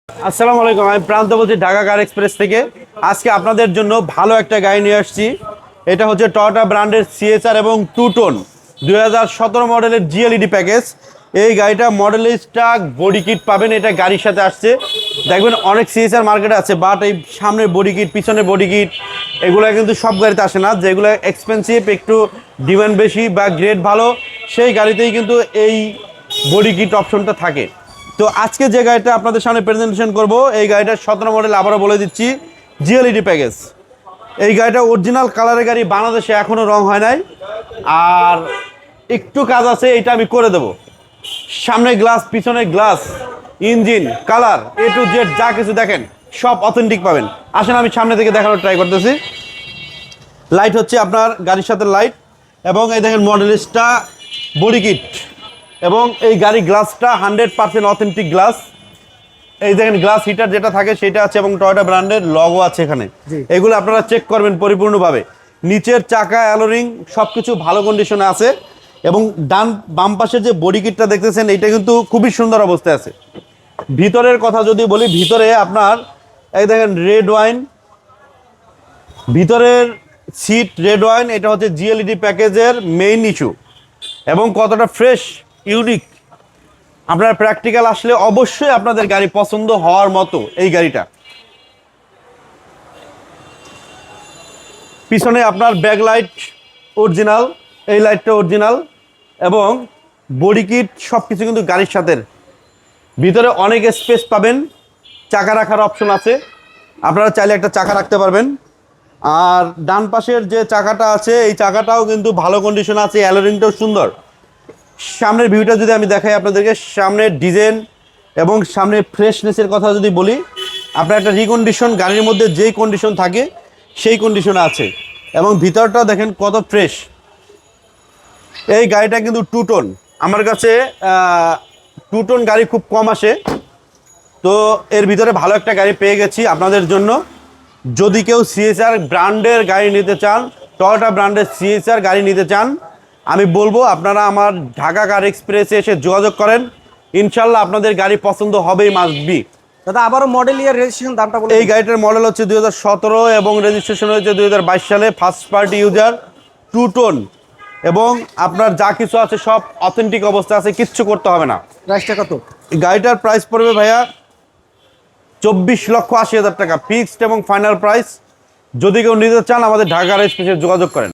আসসালামু আলাইকুম, আমি প্রান্ত বলছি ঢাকা কার এক্সপ্রেস থেকে। আজকে আপনাদের জন্য ভালো একটা গাড়ি নিয়ে আসছি। এটা হচ্ছে টয়োটা ব্র্যান্ডের সিএসআর এবং টু টোন 2017 মডেলের জিএলইডি প্যাকেজ। এই গাড়িটা মডেল স্টক বডি কিট পাবেন, এটা গাড়ির সাথে আসছে। দেখবেন অনেক সিএসআর মার্কেটে আছে, বাট এই সামনের বডি কিট, পিছনের বডি কিট এগুলো কিন্তু সব গাড়িতে আসে না। যেগুলো এক্সপেন্সিভ, একটু ডিমান্ড বেশি বা গ্রেড ভালো, সেই গাড়িতেই কিন্তু এই বডি কিট অপশনটা থাকে। তো আজকে যে গাড়িটা আপনাদের সামনে প্রেজেন্টেশন করব, এই গাড়িটা 17 মডেল, আবারও বলে দিচ্ছি, জিএলইডি প্যাকেজ। এই গাড়িটা অরিজিনাল কালারের গাড়ি, বাংলাদেশে এখনও রং হয় নাই, আর একটু কাজ আছে, এটা আমি করে দেব। সামনে গ্লাস, পিছনে glass, engine, colour, A to Z যা কিছু দেখেন সব অথেন্টিক পাবেন। আসেন আমি সামনে থেকে দেখানোর ট্রাই করতেছি। লাইট হচ্ছে আপনার গাড়ির সাথে লাইট, এবং এই দেখেন মডেলিস্টটা বডি কিট, এবং এই গাড়ি গ্লাসটা 100% অথেন্টিক গ্লাস। এই দেখেন গ্লাস হিটার যেটা থাকে সেটা আছে, এবং টয়োটা ব্র্যান্ডের লগো আছে এখানে। এগুলো আপনারা চেক করবেন পরিপূর্ণভাবে। নিচের চাকা, অ্যালোরিং সবকিছু ভালো কন্ডিশনে আছে, এবং বাম পাশে যে বডি কিটটা দেখতেছেন এটা কিন্তু খুবই সুন্দর অবস্থায় আছে। ভিতরের কথা যদি বলি, ভিতরে আপনার এই দেখেন রেড ওয়াইন, ভিতরের সিট রেড ওয়াইন, এটা হচ্ছে জিএলইডি প্যাকেজের মেইন ইস্যু। এবং কতটা ফ্রেশ, ইউনিক, আপনারা প্র্যাকটিক্যাল আসলে অবশ্যই আপনাদের গাড়ি পছন্দ হওয়ার মতো এই গাড়িটা। পিছনে আপনার ব্যাক লাইট অরিজিনাল, এই লাইটটা অরিজিনাল, এবং বডি কিট সব কিছু কিন্তু গাড়ির সাথে। ভিতরে অনেক স্পেস পাবেন, চাকা রাখার অপশন আছে, আপনারা চাইলে একটা চাকা রাখতে পারবেন। আর ডান পাশের যে চাকাটা আছে, এই চাকাটাও কিন্তু ভালো কন্ডিশন আছে, অ্যালোরিংটাও সুন্দর। সামনের ভিউটা যদি আমি দেখাই আপনাদেরকে, সামনের ডিজাইন এবং সামনের ফ্রেশনেসের কথা যদি বলি, আপনার একটা রিকন্ডিশন, গাড়ির মধ্যে যেই কন্ডিশন থাকে সেই কন্ডিশনে আছে। এবং ভিতরটা দেখেন কত ফ্রেশ। এই গাড়িটা কিন্তু টু টোন, আমার কাছে টু টোন গাড়ি খুব কম আসে, তো এর ভিতরে ভালো একটা গাড়ি পেয়ে গেছি আপনাদের জন্য। যদি কেউ সিএসআর ব্র্যান্ডের গাড়ি নিতে চান, টয়োটা ব্র্যান্ডের সিএসআর গাড়ি নিতে চান, আমি বলবো আপনারা আমার ঢাকা কার এক্সপ্রেসে এসে যোগাযোগ করেন। ইনশাল্লাহ আপনাদের গাড়ি পছন্দ হবেই, মাস্ট বি। দাদা আবারও মডেল ইয়ার রেজিস্ট্রেশন দামটা বলুন। এই গাড়িটার মডেল হচ্ছে 2017 এবং রেজিস্ট্রেশন হয়েছে 2022 সালে। ফার্স্ট পার্টি ইউজার, টু টোন, এবং আপনার যা কিছু আছে সব অথেন্টিক অবস্থা আছে, কিচ্ছু করতে হবে না। প্রাইসটা কত? এই গাড়িটার প্রাইস পড়বে ভাইয়া 24,80,000 টাকা ফিক্সড এবং ফাইনাল প্রাইস। যদি কেউ নিতে চান আমাদের ঢাকার এক্সপ্রেসে যোগাযোগ করেন।